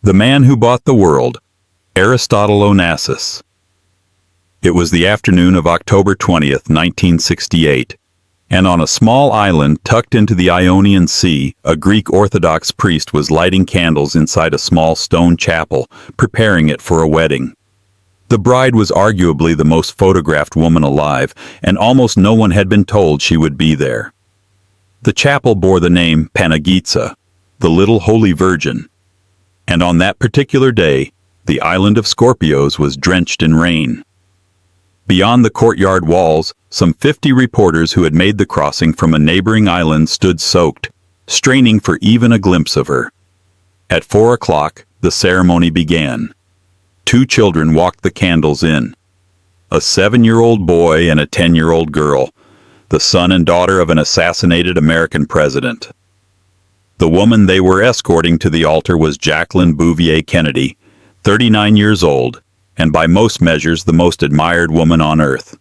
The Man Who Bought the World, Aristotle Onassis. It was the afternoon of October 20th, 1968, and on a small island tucked into the Ionian Sea, a Greek Orthodox priest was lighting candles inside a small stone chapel, preparing it for a wedding. The bride was arguably the most photographed woman alive, and almost no one had been told she would be there. The chapel bore the name Panagitsa, the Little Holy Virgin, and on that particular day, the island of Scorpios was drenched in rain. Beyond the courtyard walls, some 50 reporters who had made the crossing from a neighboring island stood soaked, straining for even a glimpse of her. At 4 o'clock, the ceremony began. 2 children walked the candles in. A 7-year-old boy and a 10-year-old girl, the son and daughter of an assassinated American president. The woman they were escorting to the altar was Jacqueline Kennedy, 39 years old, and by most measures the most admired woman on earth.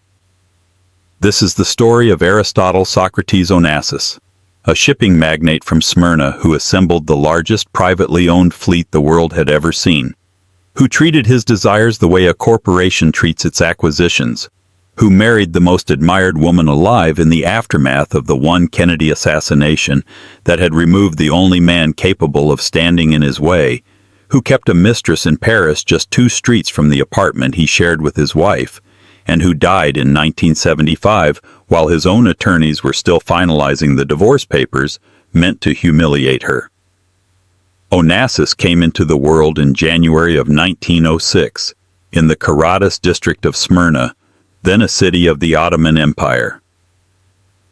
This is the story of Aristotle Socrates Onassis, a shipping magnate from Smyrna who assembled the largest privately owned fleet the world had ever seen, who treated his desires the way a corporation treats its acquisitions, who married the most admired woman alive in the aftermath of the one Kennedy assassination that had removed the only man capable of standing in his way, who kept a mistress in Paris just 2 streets from the apartment he shared with his wife, and who died in 1975 while his own attorneys were still finalizing the divorce papers meant to humiliate her. Onassis came into the world in January of 1906 in the Karatas district of Smyrna, then a city of the Ottoman Empire.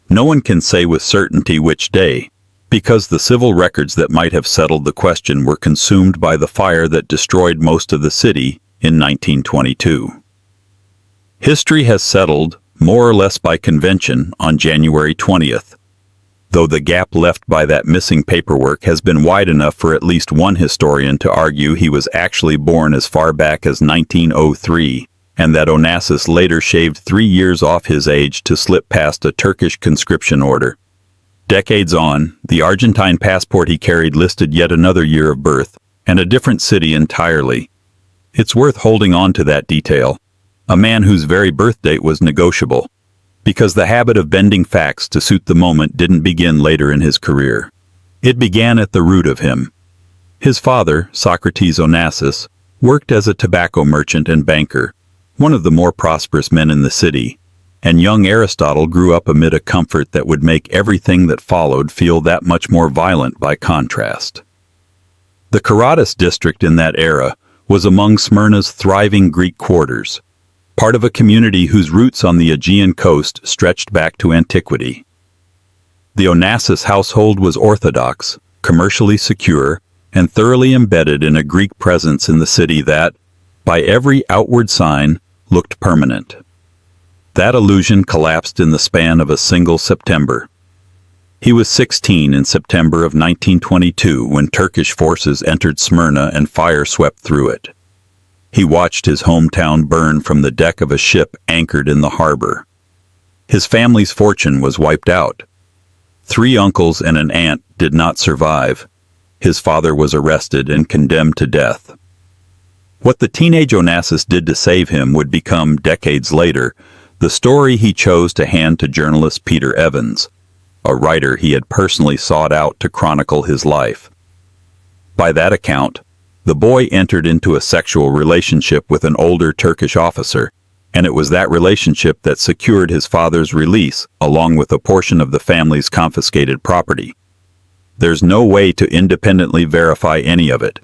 No one can say with certainty which day, because the civil records that might have settled the question were consumed by the fire that destroyed most of the city in 1922. History has settled, more or less by convention, on January 20th, though the gap left by that missing paperwork has been wide enough for at least one historian to argue he was actually born as far back as 1903, and that Onassis later shaved 3 years off his age to slip past a Turkish conscription order. Decades on, the Argentine passport he carried listed yet another year of birth, and a different city entirely. It's worth holding on to that detail, a man whose very birth date was negotiable, because the habit of bending facts to suit the moment didn't begin later in his career. It began at the root of him. His father, Socrates Onassis, worked as a tobacco merchant and banker, one of the more prosperous men in the city, and young Aristotle grew up amid a comfort that would make everything that followed feel that much more violent by contrast. The Karatas district in that era was among Smyrna's thriving Greek quarters, part of a community whose roots on the Aegean coast stretched back to antiquity. The Onassis household was orthodox, commercially secure, and thoroughly embedded in a Greek presence in the city that, by every outward sign, looked permanent. That illusion collapsed in the span of a single September. He was 16 in September of 1922 when Turkish forces entered Smyrna and fire swept through it. He watched his hometown burn from the deck of a ship anchored in the harbor. His family's fortune was wiped out. 3 uncles and an aunt did not survive. His father was arrested and condemned to death. What the teenage Onassis did to save him would become, decades later, the story he chose to hand to journalist Peter Evans, a writer he had personally sought out to chronicle his life. By that account, the boy entered into a sexual relationship with an older Turkish officer, and it was that relationship that secured his father's release, along with a portion of the family's confiscated property. There's no way to independently verify any of it.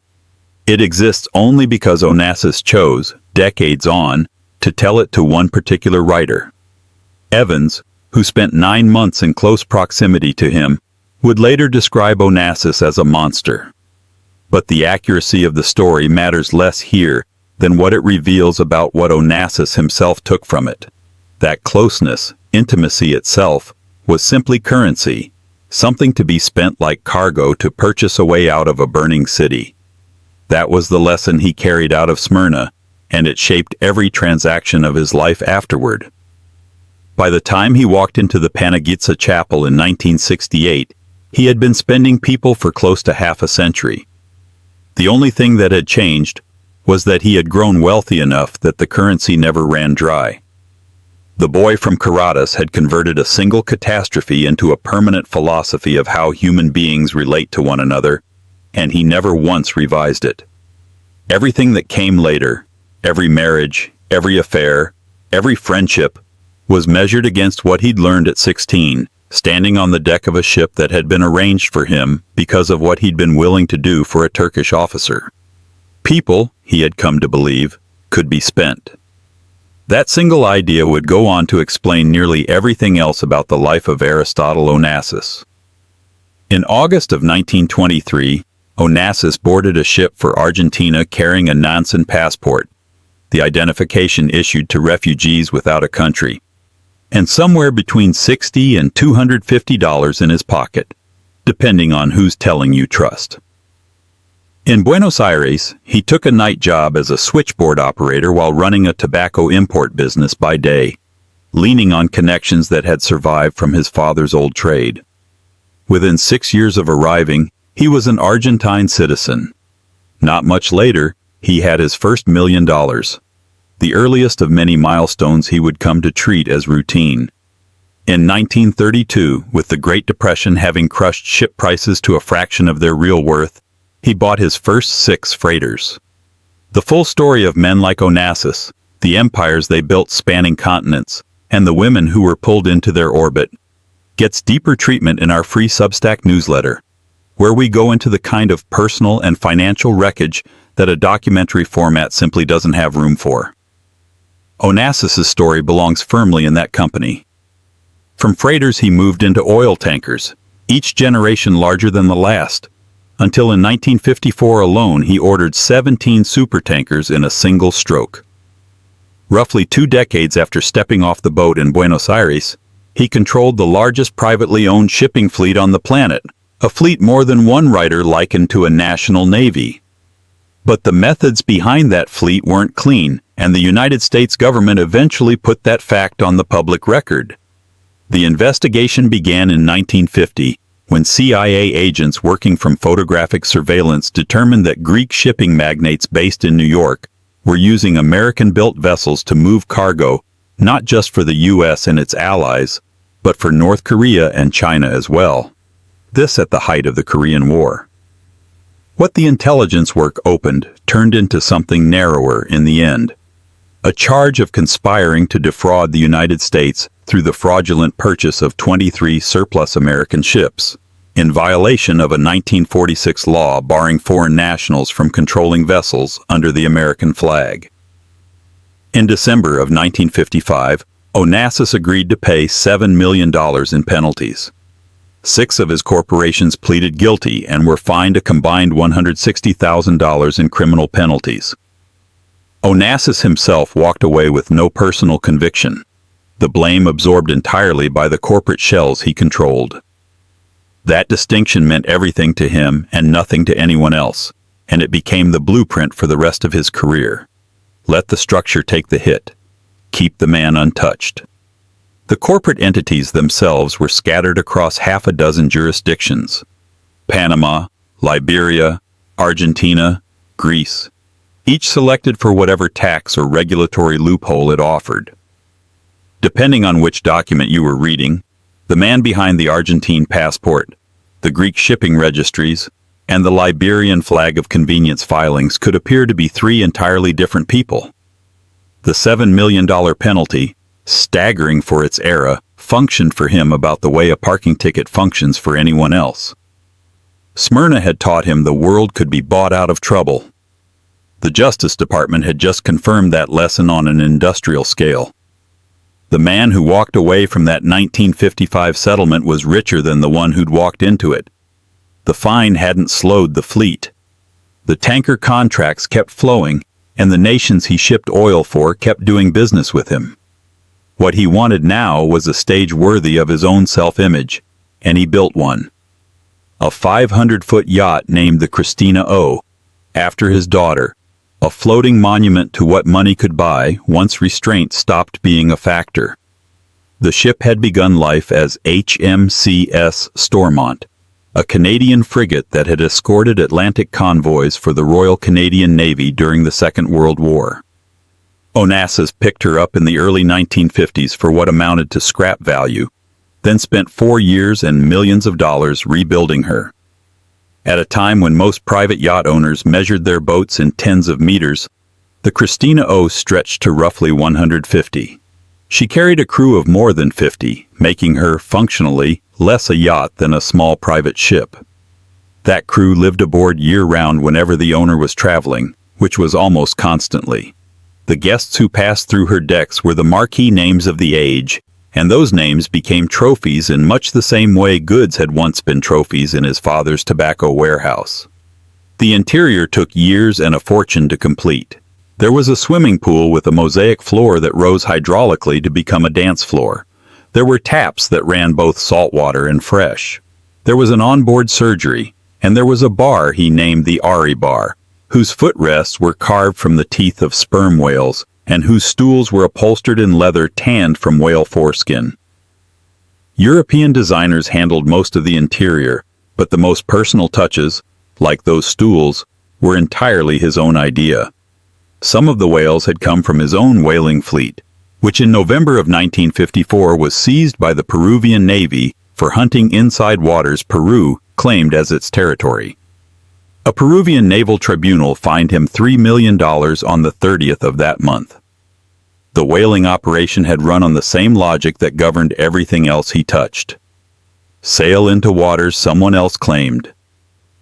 It exists only because Onassis chose, decades on, to tell it to one particular writer. Evans, who spent 9 months in close proximity to him, would later describe Onassis as a monster. But the accuracy of the story matters less here than what it reveals about what Onassis himself took from it. That closeness, intimacy itself, was simply currency, something to be spent like cargo to purchase a way out of a burning city. That was the lesson he carried out of Smyrna, and it shaped every transaction of his life afterward. By the time he walked into the Panagitsa chapel in 1968, he had been spending people for close to half a century. The only thing that had changed was that he had grown wealthy enough that the currency never ran dry. The boy from Caracas had converted a single catastrophe into a permanent philosophy of how human beings relate to one another, and he never once revised it. Everything that came later, every marriage, every affair, every friendship, was measured against what he'd learned at 16, standing on the deck of a ship that had been arranged for him because of what he'd been willing to do for a Turkish officer. People, he had come to believe, could be spent. That single idea would go on to explain nearly everything else about the life of Aristotle Onassis. In August of 1923, Onassis boarded a ship for Argentina carrying a Nansen passport, the identification issued to refugees without a country, and somewhere between $60 and $250 in his pocket, depending on who's telling you trust. In Buenos Aires, he took a night job as a switchboard operator while running a tobacco import business by day, leaning on connections that had survived from his father's old trade. Within 6 years of arriving, he was an Argentine citizen. Not much later, he had his first $1 million, the earliest of many milestones he would come to treat as routine. In 1932, with the Great Depression having crushed ship prices to a fraction of their real worth, he bought his first 6 freighters. The full story of men like Onassis, the empires they built spanning continents, and the women who were pulled into their orbit, gets deeper treatment in our free Substack newsletter, where we go into the kind of personal and financial wreckage that a documentary format simply doesn't have room for. Onassis's story belongs firmly in that company. From freighters he moved into oil tankers, each generation larger than the last, until in 1954 alone he ordered 17 supertankers in a single stroke. Roughly 2 decades after stepping off the boat in Buenos Aires, he controlled the largest privately owned shipping fleet on the planet, a fleet more than one writer likened to a national navy. But the methods behind that fleet weren't clean, and the United States government eventually put that fact on the public record. The investigation began in 1950, when CIA agents working from photographic surveillance determined that Greek shipping magnates based in New York were using American-built vessels to move cargo, not just for the U.S. and its allies, but for North Korea and China as well. This at the height of the Korean War. What the intelligence work opened turned into something narrower in the end. A charge of conspiring to defraud the United States through the fraudulent purchase of 23 surplus American ships, in violation of a 1946 law barring foreign nationals from controlling vessels under the American flag. In December of 1955, Onassis agreed to pay $7 million in penalties. 6 of his corporations pleaded guilty and were fined a combined $160,000 in criminal penalties. Onassis himself walked away with no personal conviction, the blame absorbed entirely by the corporate shells he controlled. That distinction meant everything to him and nothing to anyone else, and it became the blueprint for the rest of his career. Let the structure take the hit. Keep the man untouched. The corporate entities themselves were scattered across 6 jurisdictions: Panama, Liberia, Argentina, Greece, each selected for whatever tax or regulatory loophole it offered. Depending on which document you were reading, the man behind the Argentine passport, the Greek shipping registries, and the Liberian flag of convenience filings could appear to be 3 entirely different people. The $7 million penalty, staggering for its era, functioned for him about the way a parking ticket functions for anyone else. Smyrna had taught him the world could be bought out of trouble. The Justice Department had just confirmed that lesson on an industrial scale. The man who walked away from that 1955 settlement was richer than the one who'd walked into it. The fine hadn't slowed the fleet. The tanker contracts kept flowing, and the nations he shipped oil for kept doing business with him. What he wanted now was a stage worthy of his own self-image, and he built one. A 500-foot yacht named the Christina O, after his daughter, a floating monument to what money could buy once restraint stopped being a factor. The ship had begun life as HMCS Stormont, a Canadian frigate that had escorted Atlantic convoys for the Royal Canadian Navy during the Second World War. Onassis picked her up in the early 1950s for what amounted to scrap value, then spent 4 years and millions of dollars rebuilding her. At a time when most private yacht owners measured their boats in tens of meters, the Christina O stretched to roughly 150. She carried a crew of more than 50, making her, functionally, less a yacht than a small private ship. That crew lived aboard year-round whenever the owner was traveling, which was almost constantly. The guests who passed through her decks were the marquee names of the age, and those names became trophies in much the same way goods had once been trophies in his father's tobacco warehouse. The interior took years and a fortune to complete. There was a swimming pool with a mosaic floor that rose hydraulically to become a dance floor. There were taps that ran both saltwater and fresh. There was an onboard surgery, and there was a bar he named the Ari Bar, whose footrests were carved from the teeth of sperm whales, and whose stools were upholstered in leather tanned from whale foreskin. European designers handled most of the interior, but the most personal touches, like those stools, were entirely his own idea. Some of the whales had come from his own whaling fleet, which in November of 1954 was seized by the Peruvian Navy for hunting inside waters Peru claimed as its territory. A Peruvian naval tribunal fined him $3 million on the 30th of that month. The whaling operation had run on the same logic that governed everything else he touched. Sail into waters someone else claimed,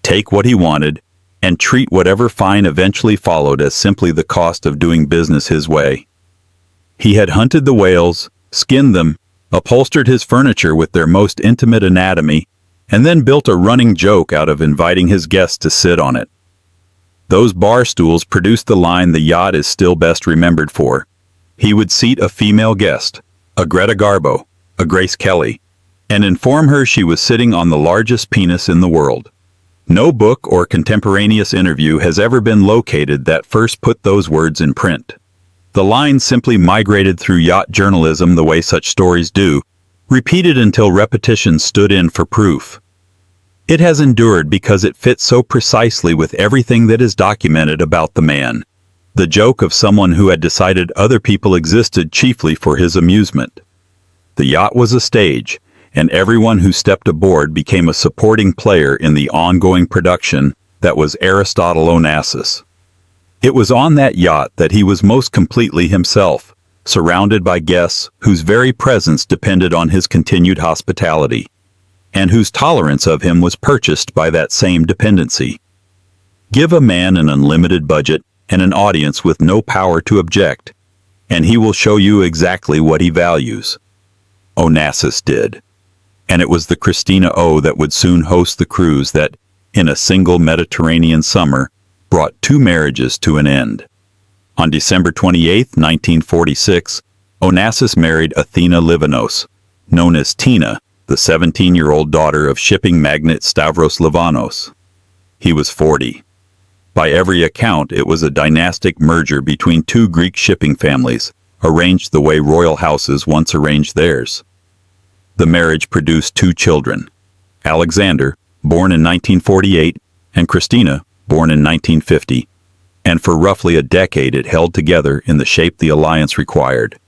take what he wanted, and treat whatever fine eventually followed as simply the cost of doing business his way. He had hunted the whales, skinned them, upholstered his furniture with their most intimate anatomy, and then built a running joke out of inviting his guests to sit on it. Those bar stools produced the line the yacht is still best remembered for. He would seat a female guest, a Greta Garbo, a Grace Kelly, and inform her she was sitting on the largest penis in the world. No book or contemporaneous interview has ever been located that first put those words in print. The line simply migrated through yacht journalism the way such stories do, repeated until repetition stood in for proof. It has endured because it fits so precisely with everything that is documented about the man, the joke of someone who had decided other people existed chiefly for his amusement. The yacht was a stage, and everyone who stepped aboard became a supporting player in the ongoing production that was Aristotle Onassis. It was on that yacht that he was most completely himself, surrounded by guests whose very presence depended on his continued hospitality, and whose tolerance of him was purchased by that same dependency. Give a man an unlimited budget and an audience with no power to object, and he will show you exactly what he values. Onassis did. And it was the Christina O that would soon host the cruise that, in a single Mediterranean summer, brought 2 marriages to an end. On December 28, 1946, Onassis married Athena Livanos, known as Tina, the 17-year-old daughter of shipping magnate Stavros Livanos. He was 40. By every account, it was a dynastic merger between 2 Greek shipping families, arranged the way royal houses once arranged theirs. The marriage produced 2 children, Alexander, born in 1948, and Christina, born in 1950, and for roughly a decade it held together in the shape the alliance required.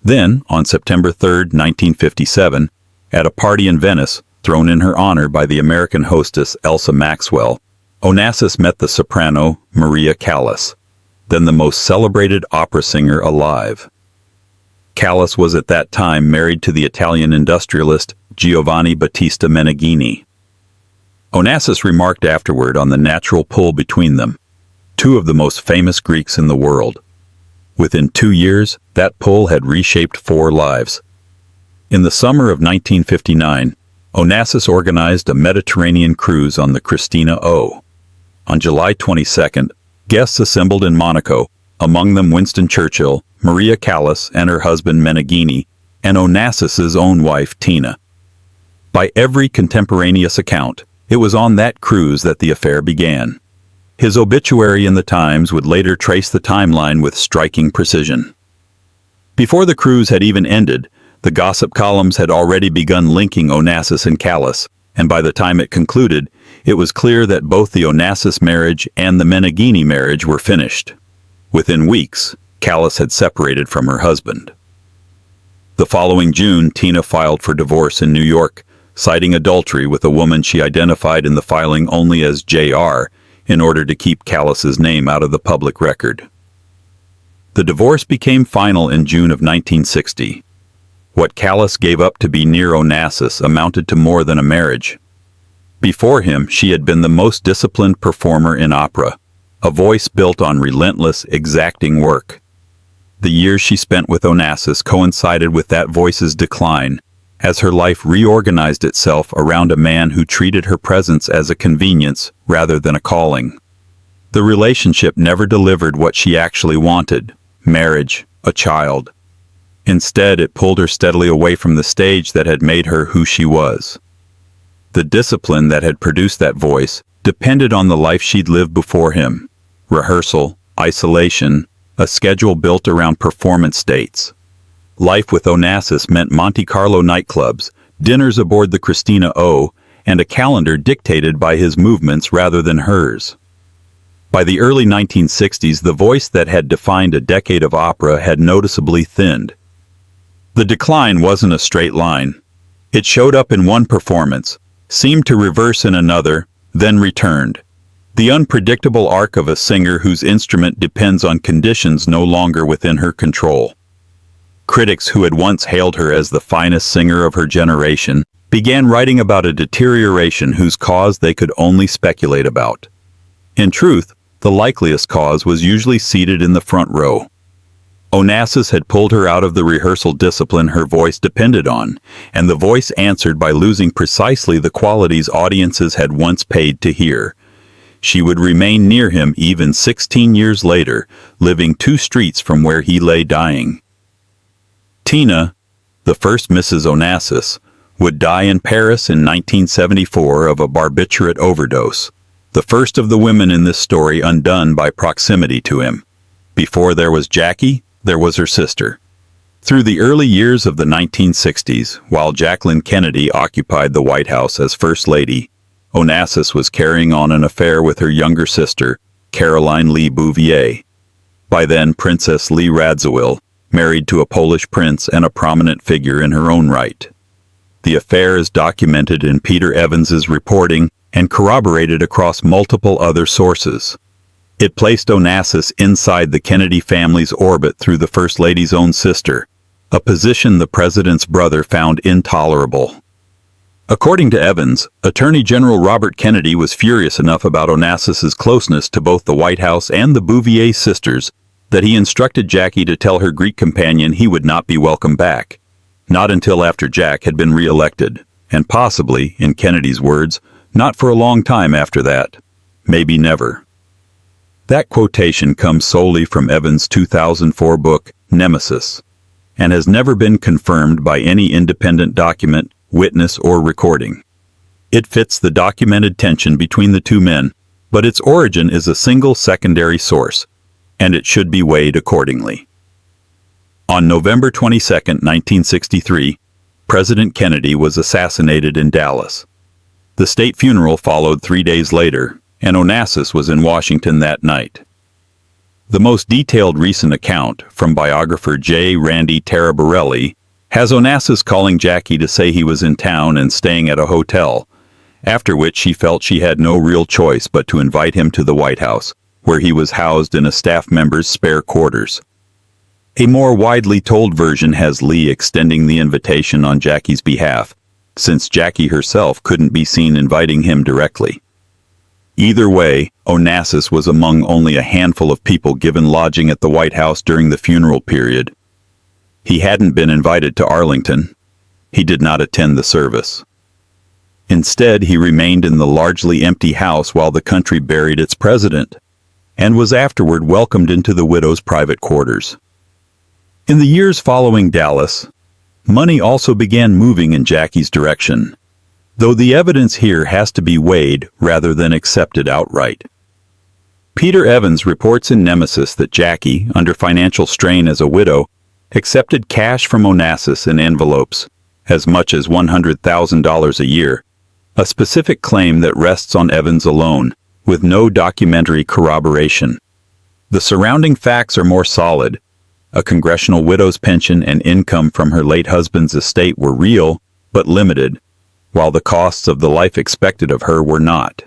Then, on September 3, 1957, at a party in Venice, thrown in her honor by the American hostess Elsa Maxwell, Onassis met the soprano Maria Callas, then the most celebrated opera singer alive. Callas was at that time married to the Italian industrialist Giovanni Battista Meneghini. Onassis remarked afterward on the natural pull between them, 2 of the most famous Greeks in the world. Within 2 years, that pull had reshaped 4 lives. In the summer of 1959, Onassis organized a Mediterranean cruise on the Christina O. On July 22nd, guests assembled in Monaco, among them Winston Churchill, Maria Callas and her husband Meneghini, and Onassis's own wife Tina. By every contemporaneous account, it was on that cruise that the affair began. His obituary in the Times would later trace the timeline with striking precision. Before the cruise had even ended, the gossip columns had already begun linking Onassis and Callas, and by the time it concluded, it was clear that both the Onassis marriage and the Meneghini marriage were finished. Within weeks, Callis had separated from her husband. The following June, Tina filed for divorce in New York, citing adultery with a woman she identified in the filing only as J.R. in order to keep Callis's name out of the public record. The divorce became final in June of 1960. What Callis gave up to be near Onassis amounted to more than a marriage. Before him, she had been the most disciplined performer in opera, a voice built on relentless, exacting work. The years she spent with Onassis coincided with that voice's decline, as her life reorganized itself around a man who treated her presence as a convenience rather than a calling. The relationship never delivered what she actually wanted: marriage, a child. Instead, it pulled her steadily away from the stage that had made her who she was. The discipline that had produced that voice depended on the life she'd lived before him: rehearsal, isolation, a schedule built around performance dates. Life with Onassis meant Monte Carlo nightclubs, dinners aboard the Christina O, and a calendar dictated by his movements rather than hers. By the early 1960s, the voice that had defined a decade of opera had noticeably thinned. The decline wasn't a straight line. It showed up in one performance, seemed to reverse in another, then returned. The unpredictable arc of a singer whose instrument depends on conditions no longer within her control. Critics who had once hailed her as the finest singer of her generation began writing about a deterioration whose cause they could only speculate about. In truth, the likeliest cause was usually seated in the front row. Onassis had pulled her out of the rehearsal discipline her voice depended on, and the voice answered by losing precisely the qualities audiences had once paid to hear. She would remain near him even 16 years later, living 2 streets from where he lay dying. Tina, the first Mrs. Onassis, would die in Paris in 1974 of a barbiturate overdose, the first of the women in this story undone by proximity to him. Before there was Jackie, there was her sister. Through the early years of the 1960s, while Jacqueline Kennedy occupied the White House as First Lady, Onassis was carrying on an affair with her younger sister, Caroline Lee Bouvier. By then, Princess Lee Radziwill, married to a Polish prince and a prominent figure in her own right. The affair is documented in Peter Evans's reporting and corroborated across multiple other sources. It placed Onassis inside the Kennedy family's orbit through the First Lady's own sister, a position the president's brother found intolerable. According to Evans, Attorney General Robert Kennedy was furious enough about Onassis's closeness to both the White House and the Bouvier sisters that he instructed Jackie to tell her Greek companion he would not be welcome back, not until after Jack had been re-elected, and possibly, in Kennedy's words, not for a long time after that, maybe never. That quotation comes solely from Evans' 2004 book, Nemesis, and has never been confirmed by any independent document, witness, or recording. It fits the documented tension between the two men, but its origin is a single secondary source, and it should be weighed accordingly. On November 22, 1963, President Kennedy was assassinated in Dallas. The state funeral followed 3 days later, and Onassis was in Washington that night. The most detailed recent account, from biographer J. Randy Taraborelli, has Onassis calling Jackie to say he was in town and staying at a hotel, after which she felt she had no real choice but to invite him to the White House, where he was housed in a staff member's spare quarters. A more widely told version has Lee extending the invitation on Jackie's behalf, since Jackie herself couldn't be seen inviting him directly. Either way, Onassis was among only a handful of people given lodging at the White House during the funeral period. He hadn't been invited to Arlington. He did not attend the service. Instead, he remained in the largely empty house while the country buried its president, and was afterward welcomed into the widow's private quarters. In the years following Dallas, money also began moving in Jackie's direction, though the evidence here has to be weighed rather than accepted outright. Peter Evans reports in Nemesis that Jackie, under financial strain as a widow, accepted cash from Onassis in envelopes, as much as $100,000 a year, A specific claim that rests on Evans alone, with no documentary corroboration. The surrounding facts are more solid. A congressional widow's pension and income from her late husband's estate were real, but limited, while the costs of the life expected of her were not.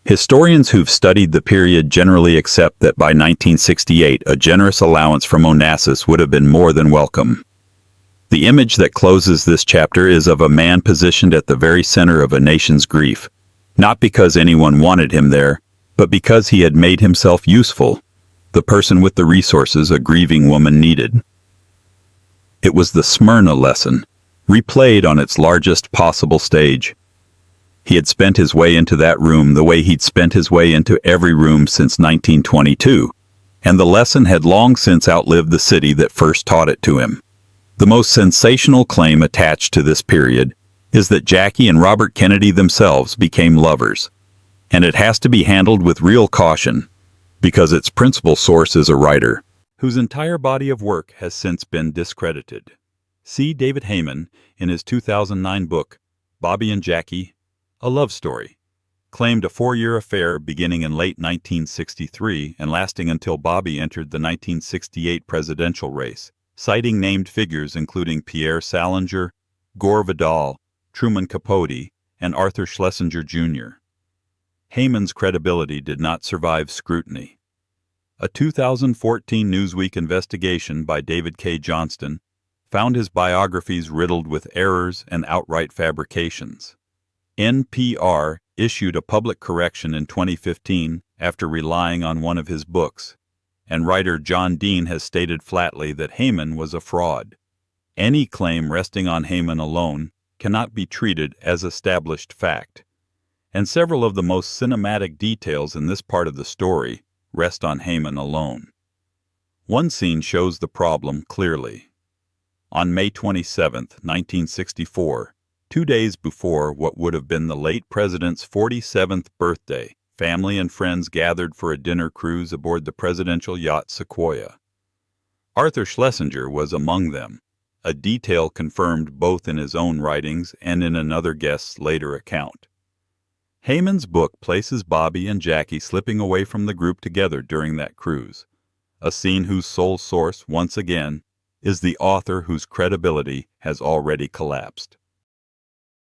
Historians who've studied the period generally accept that by 1968 a generous allowance from Onassis would have been more than welcome. The image that closes this chapter is of a man positioned at the very center of a nation's grief, not because anyone wanted him there, but because he had made himself useful, the person with the resources a grieving woman needed. It was the Smyrna lesson, replayed on its largest possible stage. He had spent his way into that room the way he'd spent his way into every room since 1922, and the lesson had long since outlived the city that first taught it to him. The most sensational claim attached to this period is that Jackie and Robert Kennedy themselves became lovers, and it has to be handled with real caution, because its principal source is a writer whose entire body of work has since been discredited. See David Heyman in his 2009 book, Bobby and Jackie, A Love Story, claimed a 4-year affair beginning in late 1963 and lasting until Bobby entered the 1968 presidential race, citing named figures including Pierre Salinger, Gore Vidal, Truman Capote, and Arthur Schlesinger Jr. Heyman's credibility did not survive scrutiny. A 2014 Newsweek investigation by David K. Johnston found his biographies riddled with errors and outright fabrications. NPR issued a public correction in 2015 after relying on one of his books, and writer John Dean has stated flatly that Heyman was a fraud. Any claim resting on Heyman alone cannot be treated as established fact, and several of the most cinematic details in this part of the story rest on Heyman alone. One scene shows the problem clearly. On May 27, 1964, 2 days before what would have been the late president's 47th birthday, family and friends gathered for a dinner cruise aboard the presidential yacht Sequoia. Arthur Schlesinger was among them, a detail confirmed both in his own writings and in another guest's later account. Heyman's book places Bobby and Jackie slipping away from the group together during that cruise, a scene whose sole source, once again, is the author whose credibility has already collapsed.